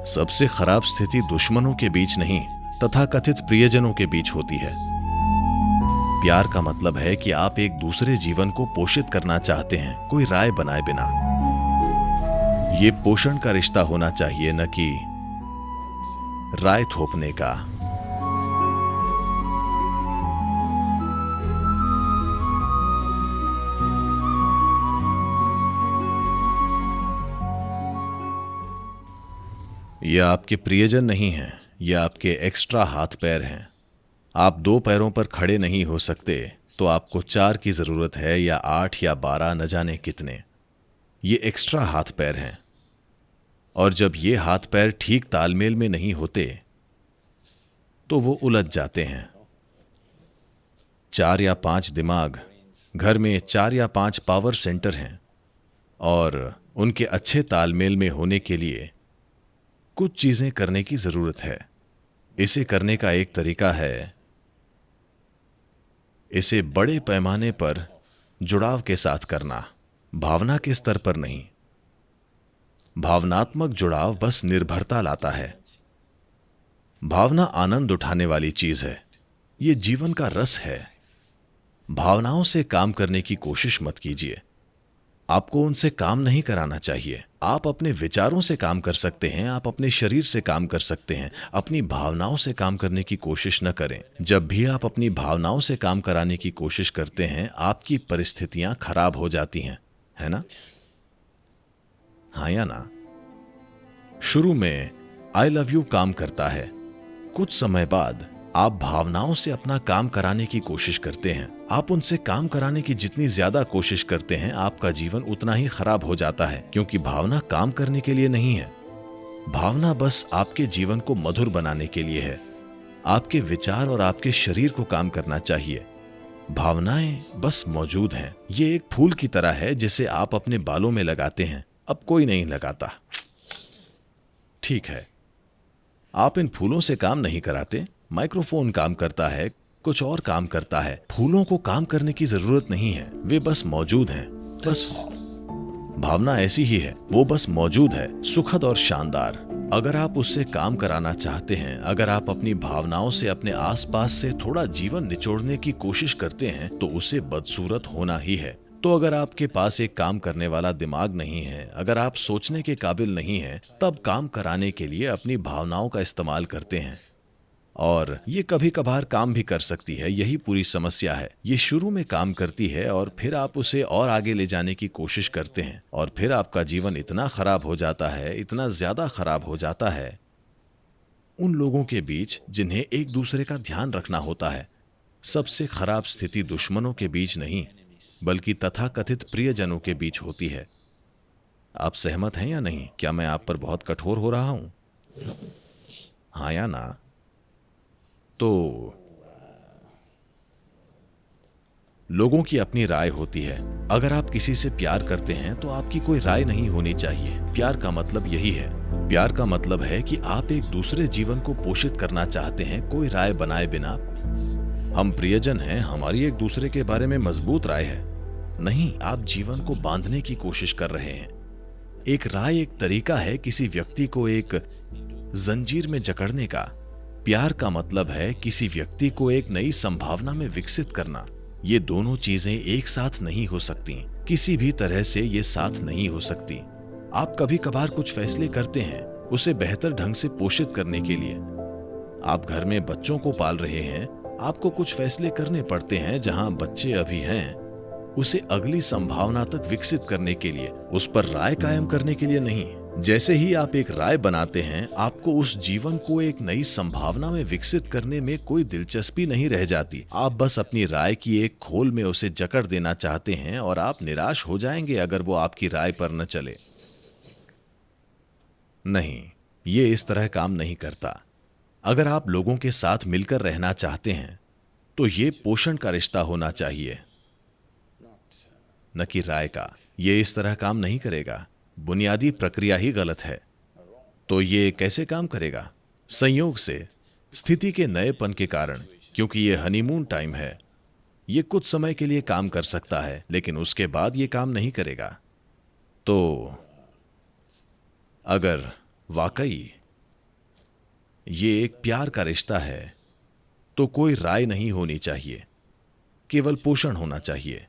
सबसे खराब स्थिति दुश्मनों के बीच नहीं, तथाकथित प्रियजनों के बीच होती है। प्यार का मतलब है कि आप एक दूसरे जीवन को पोषित करना चाहते हैं, कोई राय बनाए बिना। ये पोषण का रिश्ता होना चाहिए, न कि राय थोपने का। ये आपके प्रियजन नहीं हैं, ये आपके एक्स्ट्रा हाथ पैर हैं। आप 2 पैरों पर खड़े नहीं हो सकते तो आपको 4 की जरूरत है, या 8 या 12, न जाने कितने। ये एक्स्ट्रा हाथ पैर हैं, और जब ये हाथ पैर ठीक तालमेल में नहीं होते तो वो उलझ जाते हैं। 4 या 5 दिमाग, घर में 4 या 5 पावर सेंटर हैं, और उनके अच्छे तालमेल में होने के लिए कुछ चीजें करने की जरूरत है। इसे करने का एक तरीका है इसे बड़े पैमाने पर जुड़ाव के साथ करना, भावना के स्तर पर नहीं। भावनात्मक जुड़ाव बस निर्भरता लाता है। भावना आनंद उठाने वाली चीज है, ये जीवन का रस है। भावनाओं से काम करने की कोशिश मत कीजिए। आपको उनसे काम नहीं कराना चाहिए। आप अपने विचारों से काम कर सकते हैं, आप अपने शरीर से काम कर सकते हैं। अपनी भावनाओं से काम करने की कोशिश न करें। जब भी आप अपनी भावनाओं से काम कराने की कोशिश करते हैं, आपकी परिस्थितियां खराब हो जाती हैं, है ना? हाँ या ना? शुरू में आई लव यू काम करता है। कुछ समय बाद आप भावनाओं से अपना काम कराने की कोशिश करते हैं। आप उनसे काम कराने की जितनी ज्यादा कोशिश करते हैं, आपका जीवन उतना ही खराब हो जाता है, क्योंकि भावना काम करने के लिए नहीं है। भावना बस आपके जीवन को मधुर बनाने के लिए है। आपके विचार और आपके शरीर को काम करना चाहिए। भावनाएं बस मौजूद हैं। ये एक फूल की तरह है जिसे आप अपने बालों में लगाते हैं। अब कोई नहीं लगाता, ठीक है। आप इन फूलों से काम नहीं कराते। माइक्रोफोन काम करता है, कुछ और काम करता है। फूलों को काम करने की जरूरत नहीं है, वे बस मौजूद हैं। बस भावना ऐसी ही है, वो बस मौजूद है, सुखद और शानदार। अगर आप उससे काम कराना चाहते हैं, अगर आप अपनी भावनाओं से अपने आसपास से थोड़ा जीवन निचोड़ने की कोशिश करते हैं, तो उसे बदसूरत होना ही है। तो अगर आपके पास एक काम करने वाला दिमाग नहीं है, अगर आप सोचने के काबिल नहीं हैं, तब काम कराने के लिए अपनी भावनाओं का इस्तेमाल करते हैं। और ये कभी कभार काम भी कर सकती है, यही पूरी समस्या है। ये शुरू में काम करती है और फिर आप उसे और आगे ले जाने की कोशिश करते हैं, और फिर आपका जीवन इतना खराब हो जाता है, इतना ज्यादा खराब हो जाता है। उन लोगों के बीच जिन्हें एक दूसरे का ध्यान रखना होता है। सबसे खराब स्थिति दुश्मनों के बीच नहीं, बल्कि तथाकथित प्रियजनों के बीच होती है। आप सहमत हैं या नहीं? क्या मैं आप पर बहुत कठोर हो रहा हूं? हाँ या ना? तो लोगों की अपनी राय होती है। अगर आप किसी से प्यार करते हैं तो आपकी कोई राय नहीं होनी चाहिए। प्यार का मतलब यही है। प्यार का मतलब है कि आप एक दूसरे जीवन को पोषित करना चाहते हैं, कोई राय बनाए बिना। हम प्रियजन हैं, हमारी एक दूसरे के बारे में मजबूत राय है। नहीं, आप जीवन को बांधने की कोशिश कर रहे हैं। एक राय एक तरीका है किसी व्यक्ति को एक जंजीर में जकड़ने का। प्यार का मतलब है किसी व्यक्ति को एक नई संभावना में विकसित करना। ये दोनों चीजें एक साथ नहीं हो सकती, किसी भी तरह से ये साथ नहीं हो सकती। आप कभी कभार कुछ फैसले करते हैं उसे बेहतर ढंग से पोषित करने के लिए। आप घर में बच्चों को पाल रहे हैं, आपको कुछ फैसले करने पड़ते हैं जहां बच्चे अभी हैं, उसे अगली संभावना तक विकसित करने के लिए, उस पर राय कायम करने के लिए नहीं। जैसे ही आप एक राय बनाते हैं, आपको उस जीवन को एक नई संभावना में विकसित करने में कोई दिलचस्पी नहीं रह जाती। आप बस अपनी राय की एक खोल में उसे जकड़ देना चाहते हैं, और आप निराश हो जाएंगे अगर वो आपकी राय पर न चले। नहीं, ये इस तरह काम नहीं करता। अगर आप लोगों के साथ मिलकर रहना चाहते हैं तो ये पोषण का रिश्ता होना चाहिए, न कि राय का। ये इस तरह काम नहीं करेगा। बुनियादी प्रक्रिया ही गलत है। तो ये कैसे काम करेगा? संयोग से, स्थिति के नएपन के कारण, क्योंकि ये हनीमून टाइम है। ये कुछ समय के लिए काम कर सकता है, लेकिन उसके बाद ये काम नहीं करेगा। तो अगर वाकई ये एक प्यार का रिश्ता है, तो कोई राय नहीं होनी चाहिए, केवल पोषण होना चाहिए।